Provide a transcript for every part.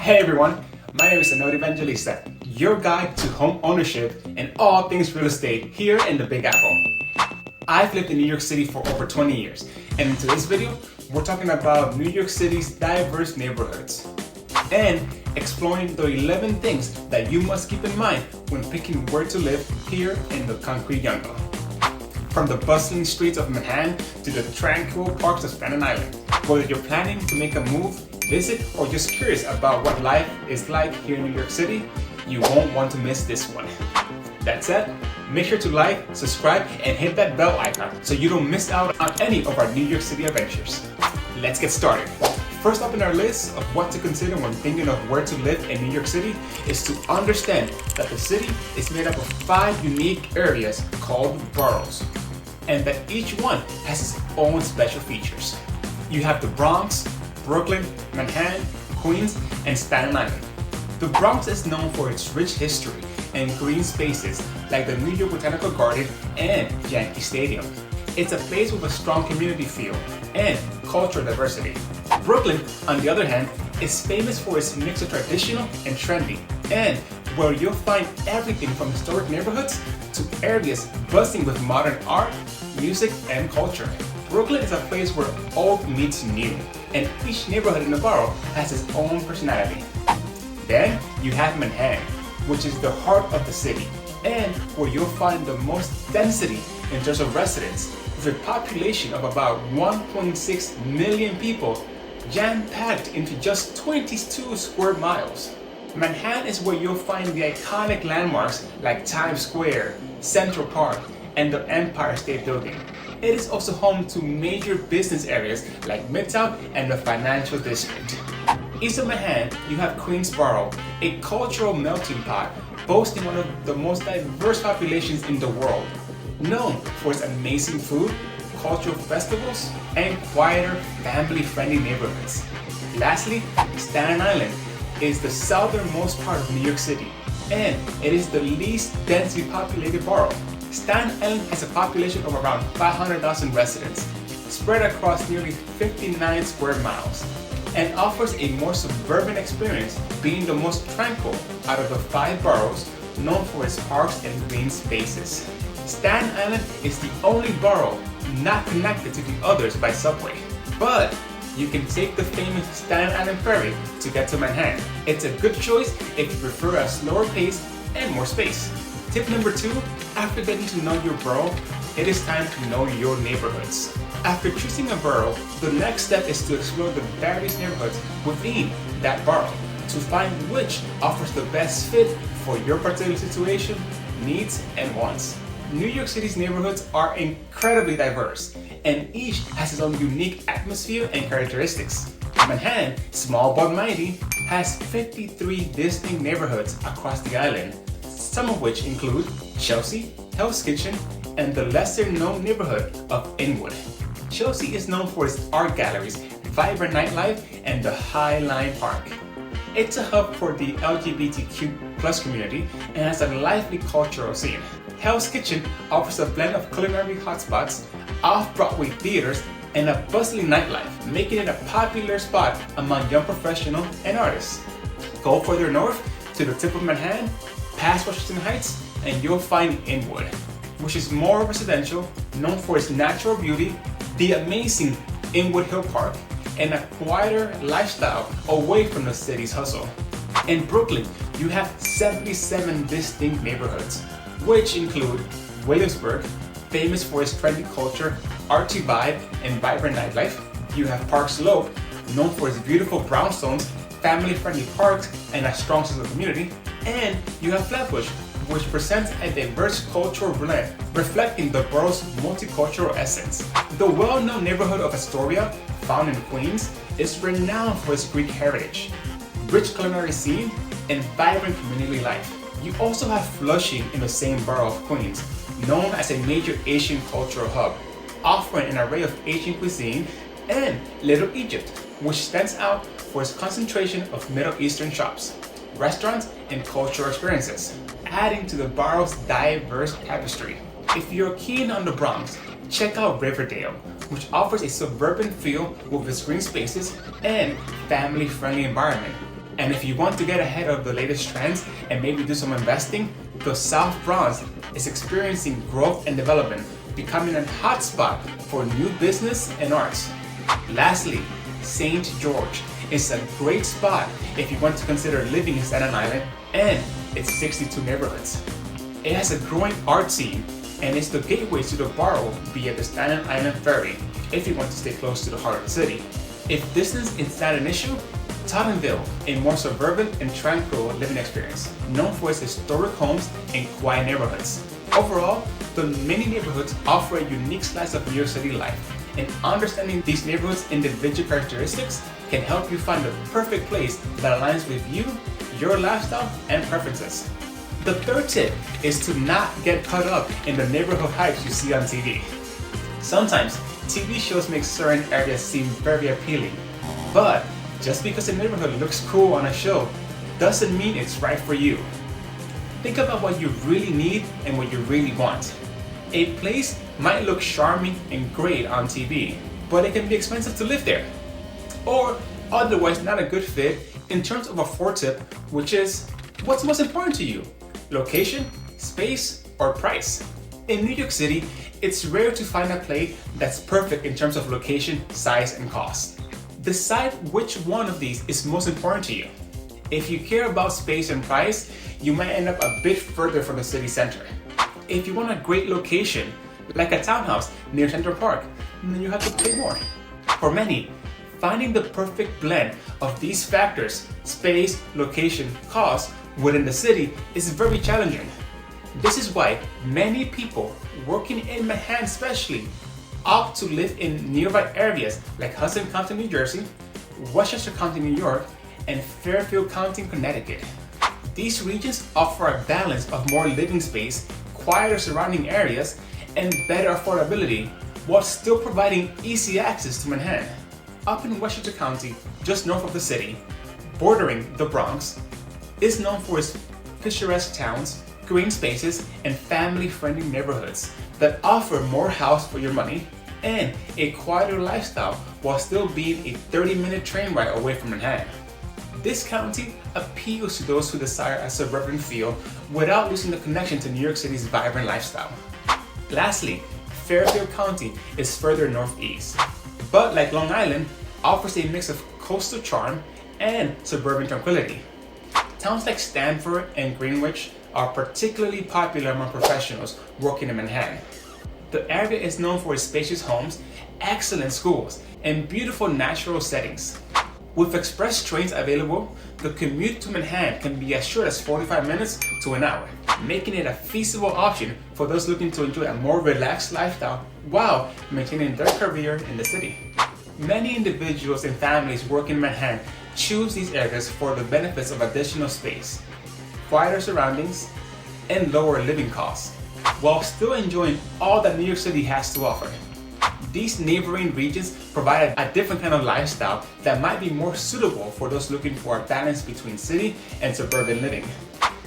Hey everyone, my name is Evangelista, your guide to home ownership and all things real estate here in the Big Apple. I've lived in New York City for over 20 years, and in today's video, we're talking about New York City's diverse neighborhoods and exploring the 11 things that you must keep in mind when picking where to live here in the concrete jungle. From the bustling streets of Manhattan to the tranquil parks of Staten Island, whether you're planning to make a move, visit, or just curious about what life is like here in New York City, you won't want to miss this one. That said, make sure to like, subscribe, and hit that bell icon so you don't miss out on any of our New York City adventures. Let's get started. First up in our list of what to consider when thinking of where to live in New York City is to understand that the city is made up of 5 unique areas called boroughs, and that each one has its own special features. You have the Bronx, Brooklyn, Manhattan, Queens, and Staten Island. The Bronx is known for its rich history and green spaces like the New York Botanical Garden and Yankee Stadium. It's a place with a strong community feel and cultural diversity. Brooklyn, on the other hand, is famous for its mix of traditional and trendy, and where you'll find everything from historic neighborhoods to areas buzzing with modern art, music, and culture. Brooklyn is a place where old meets new, and each neighborhood in the borough has its own personality. Then you have Manhattan, which is the heart of the city, and where you'll find the most density in terms of residents, with a population of about 1.6 million people jam-packed into just 22 square miles. Manhattan is where you'll find the iconic landmarks like Times Square, Central Park, and the Empire State Building. It is also home to major business areas like Midtown and the Financial District. East of Manhattan, you have Queens Borough, a cultural melting pot boasting one of the most diverse populations in the world, known for its amazing food, cultural festivals, and quieter, family-friendly neighborhoods. Lastly, Staten Island is the southernmost part of New York City, and it is the least densely populated borough. Staten Island has a population of around 500,000 residents, spread across nearly 59 square miles, and offers a more suburban experience, being the most tranquil out of the 5 boroughs, known for its parks and green spaces. Staten Island is the only borough not connected to the others by subway, but you can take the famous Staten Island Ferry to get to Manhattan. It's a good choice if you prefer a slower pace and more space. Tip number 2, after getting to know your borough, it is time to know your neighborhoods. After choosing a borough, the next step is to explore the various neighborhoods within that borough to find which offers the best fit for your particular situation, needs, and wants. New York City's neighborhoods are incredibly diverse, and each has its own unique atmosphere and characteristics. Manhattan, small but mighty, has 53 distinct neighborhoods across the island, some of which include Chelsea, Hell's Kitchen, and the lesser-known neighborhood of Inwood. Chelsea is known for its art galleries, vibrant nightlife, and the High Line Park. It's a hub for the LGBTQ+ community and has a lively cultural scene. Hell's Kitchen offers a blend of culinary hotspots, off-Broadway theaters, and a bustling nightlife, making it a popular spot among young professionals and artists. Go further north to the tip of Manhattan, past Washington Heights, and you'll find Inwood, which is more residential, known for its natural beauty, the amazing Inwood Hill Park, and a quieter lifestyle away from the city's hustle. In Brooklyn, you have 77 distinct neighborhoods, which include Williamsburg, famous for its trendy culture, artsy vibe, and vibrant nightlife. You have Park Slope, known for its beautiful brownstones, family-friendly parks, and a strong sense of community. And you have Flatbush, which presents a diverse cultural blend, reflecting the borough's multicultural essence. The well-known neighborhood of Astoria, found in Queens, is renowned for its Greek heritage, rich culinary scene, and vibrant community life. You also have Flushing in the same borough of Queens, known as a major Asian cultural hub, offering an array of Asian cuisine, and Little Egypt, which stands out for its concentration of Middle Eastern shops, restaurants, and cultural experiences, adding to the borough's diverse tapestry. If you're keen on the Bronx, check out Riverdale, which offers a suburban feel with its green spaces and family-friendly environment. And if you want to get ahead of the latest trends and maybe do some investing, the South Bronx is experiencing growth and development, becoming a hotspot for new business and arts. Lastly, St. George is a great spot if you want to consider living in Staten Island and its 62 neighborhoods. It has a growing art scene and is the gateway to the borough via the Staten Island Ferry if you want to stay close to the heart of the city. If distance is not an issue, Tottenville, a more suburban and tranquil living experience, known for its historic homes and quiet neighborhoods. Overall, the many neighborhoods offer a unique slice of New York City life, and understanding these neighborhoods' individual characteristics can help you find the perfect place that aligns with you, your lifestyle, and preferences. The third tip is to not get caught up in the neighborhood hypes you see on TV. Sometimes, TV shows make certain areas seem very appealing, but just because a neighborhood looks cool on a show doesn't mean it's right for you. Think about what you really need and what you really want. A place might look charming and great on TV, but it can be expensive to live there. Or otherwise not a good fit in terms of a fourth tip, which is what's most important to you? Location, space, or price? In New York City, it's rare to find a place that's perfect in terms of location, size, and cost. Decide which one of these is most important to you. If you care about space and price, you might end up a bit further from the city center. If you want a great location, like a townhouse near Central Park, then you have to pay more. For many, finding the perfect blend of these factors, space, location, cost, within the city is very challenging. This is why many people working in Manhattan especially opt to live in nearby areas like Hudson County, New Jersey, Westchester County, New York, and Fairfield County, Connecticut. These regions offer a balance of more living space, quieter surrounding areas, and better affordability, while still providing easy access to Manhattan. Up in Westchester County, just north of the city, bordering the Bronx, is known for its picturesque towns, green spaces, and family-friendly neighborhoods that offer more house for your money and a quieter lifestyle while still being a 30-minute train ride away from Manhattan. This county appeals to those who desire a suburban feel without losing the connection to New York City's vibrant lifestyle. Lastly, Fairfield County is further northeast, but like Long Island, offers a mix of coastal charm and suburban tranquility. Towns like Stamford and Greenwich are particularly popular among professionals working in Manhattan. The area is known for its spacious homes, excellent schools, and beautiful natural settings. With express trains available, the commute to Manhattan can be as short as 45 minutes to an hour, making it a feasible option for those looking to enjoy a more relaxed lifestyle while maintaining their career in the city. Many individuals and families working in Manhattan choose these areas for the benefits of additional space, quieter surroundings, and lower living costs, while still enjoying all that New York City has to offer. These neighboring regions provide a different kind of lifestyle that might be more suitable for those looking for a balance between city and suburban living.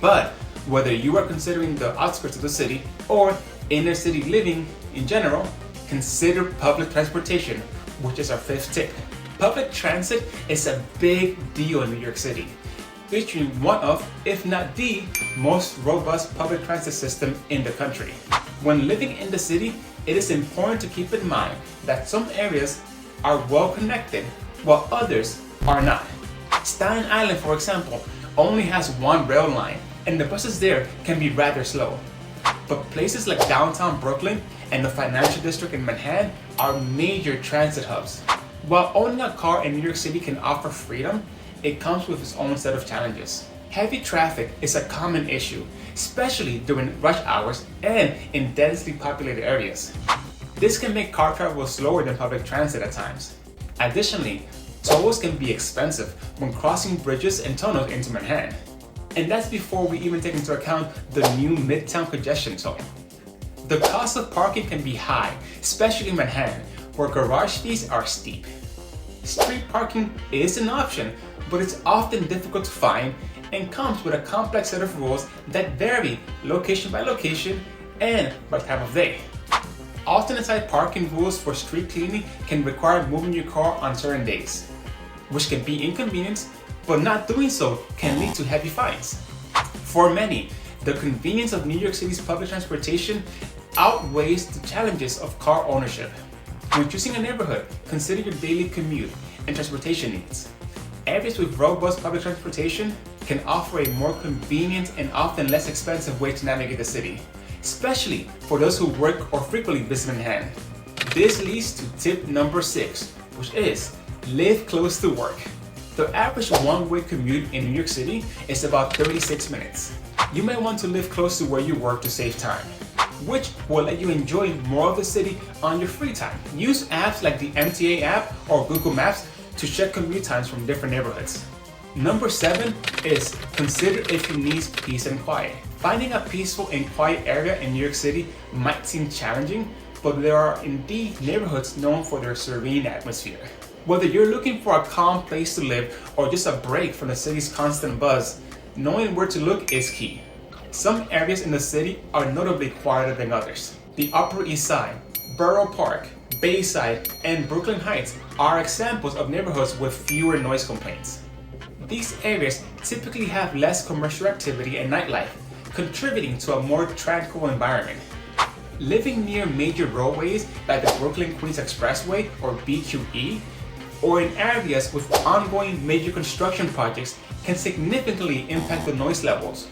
But whether you are considering the outskirts of the city or inner city living in general, consider public transportation, which is our fifth tip. Public transit is a big deal in New York City, featuring one of, if not the, most robust public transit system in the country. When living in the city, it is important to keep in mind that some areas are well connected while others are not. Staten Island, for example, only has one rail line, and the buses there can be rather slow. But places like downtown Brooklyn and the financial district in Manhattan are major transit hubs. While owning a car in New York City can offer freedom, it comes with its own set of challenges. Heavy traffic is a common issue, especially during rush hours and in densely populated areas. This can make car travel slower than public transit at times. Additionally, tolls can be expensive when crossing bridges and tunnels into Manhattan. And that's before we even take into account the new Midtown congestion toll. The cost of parking can be high, especially in Manhattan, where garage fees are steep. Street parking is an option, but it's often difficult to find and comes with a complex set of rules that vary location by location and by time of day. Alternate parking rules for street cleaning can require moving your car on certain days, which can be inconvenient but not doing so can lead to heavy fines. For many, the convenience of New York City's public transportation outweighs the challenges of car ownership. When choosing a neighborhood, consider your daily commute and transportation needs. Areas with robust public transportation can offer a more convenient and often less expensive way to navigate the city, especially for those who work or frequently visit Manhattan. This leads to tip number 6, which is live close to work. The average one-way commute in New York City is about 36 minutes. You may want to live close to where you work to save time, which will let you enjoy more of the city on your free time. Use apps like the MTA app or Google Maps to check commute times from different neighborhoods. Number 7 is consider if you need peace and quiet. Finding a peaceful and quiet area in New York City might seem challenging, but there are indeed neighborhoods known for their serene atmosphere. Whether you're looking for a calm place to live or just a break from the city's constant buzz, knowing where to look is key. Some areas in the city are notably quieter than others. The Upper East Side, Borough Park, Bayside, and Brooklyn Heights are examples of neighborhoods with fewer noise complaints. These areas typically have less commercial activity and nightlife, contributing to a more tranquil environment. Living near major roadways like the Brooklyn-Queens Expressway or BQE, or in areas with ongoing major construction projects can significantly impact the noise levels.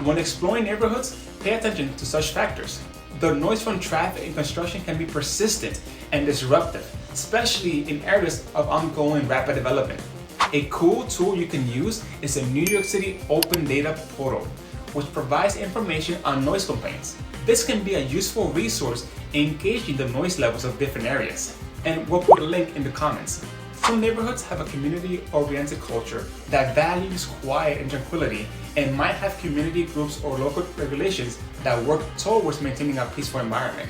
When exploring neighborhoods, pay attention to such factors. The noise from traffic and construction can be persistent and disruptive, especially in areas of ongoing rapid development. A cool tool you can use is the New York City Open Data Portal, which provides information on noise complaints. This can be a useful resource in gauging the noise levels of different areas, and we'll put a link in the comments. Some neighborhoods have a community-oriented culture that values quiet and tranquility and might have community groups or local regulations that work towards maintaining a peaceful environment.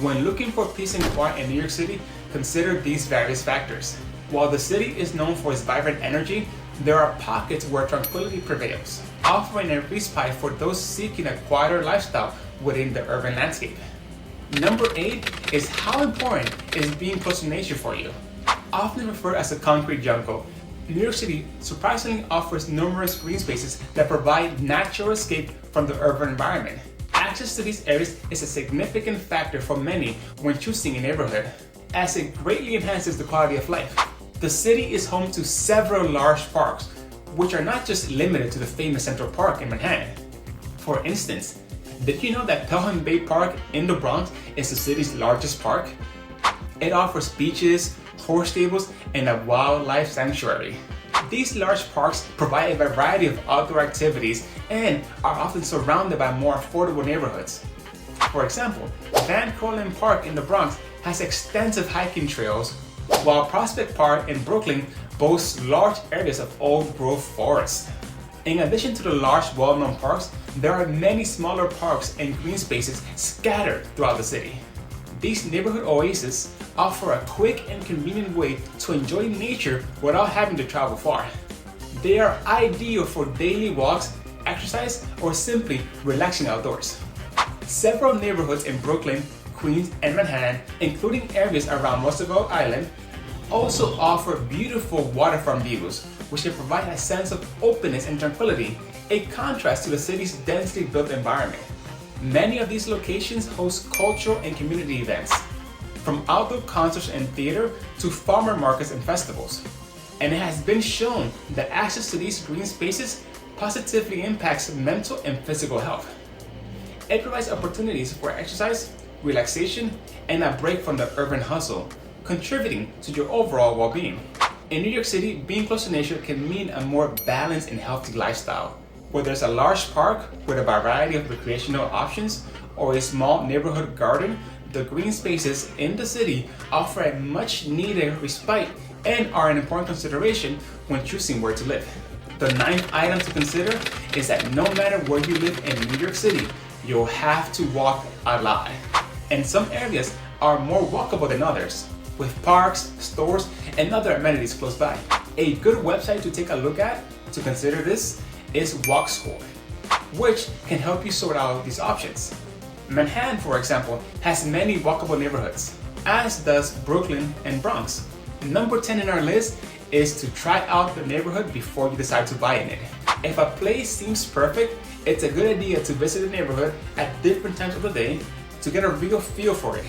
When looking for peace and quiet in New York City, consider these various factors. While the city is known for its vibrant energy, there are pockets where tranquility prevails, offering a respite for those seeking a quieter lifestyle within the urban landscape. Number 8 is how important is being close to nature for you. Often referred as a concrete jungle, New York City surprisingly offers numerous green spaces that provide natural escape from the urban environment. Access to these areas is a significant factor for many when choosing a neighborhood, as it greatly enhances the quality of life. The city is home to several large parks, which are not just limited to the famous Central Park in Manhattan. For instance, did you know that Pelham Bay Park in the Bronx is the city's largest park? It offers beaches, horse stables, and a wildlife sanctuary. These large parks provide a variety of outdoor activities and are often surrounded by more affordable neighborhoods. For example, Van Cortlandt Park in the Bronx has extensive hiking trails, while Prospect Park in Brooklyn boasts large areas of old-growth forests. In addition to the large, well-known parks, there are many smaller parks and green spaces scattered throughout the city. These neighborhood oases offer a quick and convenient way to enjoy nature without having to travel far. They are ideal for daily walks, exercise, or simply relaxing outdoors. Several neighborhoods in Brooklyn, Queens, and Manhattan, including areas around Roosevelt Island, also offer beautiful waterfront views, which can provide a sense of openness and tranquility, a contrast to the city's densely built environment. Many of these locations host cultural and community events, from outdoor concerts and theater to farmer markets and festivals. And it has been shown that access to these green spaces positively impacts mental and physical health. It provides opportunities for exercise, relaxation, and a break from the urban hustle, contributing to your overall well-being. In New York City, being close to nature can mean a more balanced and healthy lifestyle. Whether it's a large park with a variety of recreational options or a small neighborhood garden, the green spaces in the city offer a much needed respite and are an important consideration when choosing where to live. The 9th item to consider is that no matter where you live in New York City, you'll have to walk a lot. And some areas are more walkable than others, with parks, stores, and other amenities close by. A good website to take a look at to consider this is WalkScore, which can help you sort out these options. Manhattan, for example, has many walkable neighborhoods, as does Brooklyn and Bronx. Number 10 in our list is to try out the neighborhood before you decide to buy in it. If a place seems perfect, it's a good idea to visit the neighborhood at different times of the day to get a real feel for it.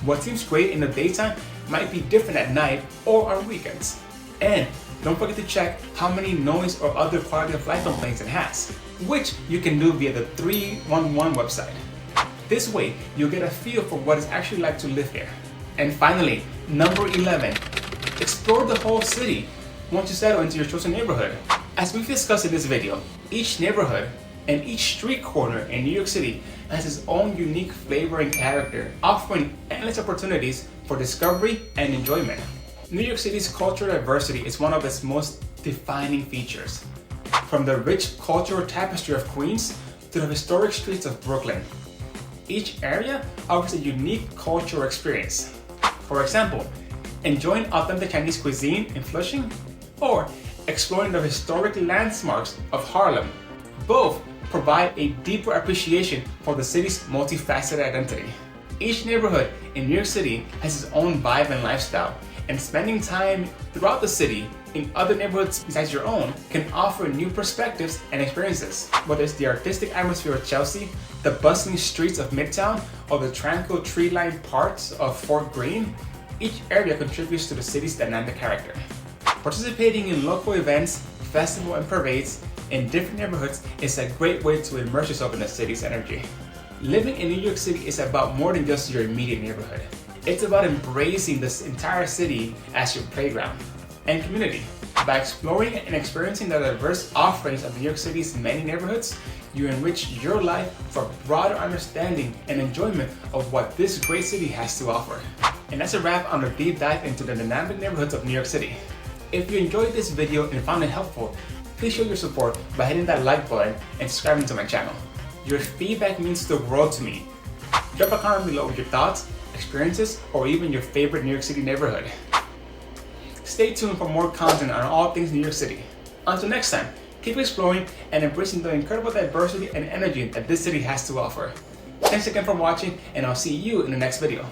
What seems great in the daytime might be different at night or on weekends. And don't forget to check how many noise or other quality of life complaints it has, which you can do via the 311 website. This way, you'll get a feel for what it's actually like to live here. And finally, number 11, explore the whole city once you settle into your chosen neighborhood. As we've discussed in this video, each neighborhood and each street corner in New York City has its own unique flavor and character, offering endless opportunities for discovery and enjoyment. New York City's cultural diversity is one of its most defining features. From the rich cultural tapestry of Queens to the historic streets of Brooklyn, each area offers a unique cultural experience. For example, enjoying authentic Chinese cuisine in Flushing, or exploring the historic landmarks of Harlem. Both provide a deeper appreciation for the city's multifaceted identity. Each neighborhood in New York City has its own vibe and lifestyle, and spending time throughout the city in other neighborhoods besides your own can offer new perspectives and experiences. Whether it's the artistic atmosphere of Chelsea, the bustling streets of Midtown, or the tranquil tree-lined parts of Fort Greene, each area contributes to the city's dynamic character. Participating in local events, festivals, and parades in different neighborhoods is a great way to immerse yourself in the city's energy. Living in New York City is about more than just your immediate neighborhood. It's about embracing this entire city as your playground and community. By exploring and experiencing the diverse offerings of New York City's many neighborhoods, you enrich your life for a broader understanding and enjoyment of what this great city has to offer. And that's a wrap on a deep dive into the dynamic neighborhoods of New York City. If you enjoyed this video and found it helpful, please show your support by hitting that like button and subscribing to my channel. Your feedback means the world to me. Drop a comment below with your thoughts, experiences, or even your favorite New York City neighborhood. Stay tuned for more content on all things New York City. Until next time, keep exploring and embracing the incredible diversity and energy that this city has to offer. Thanks again for watching, and I'll see you in the next video.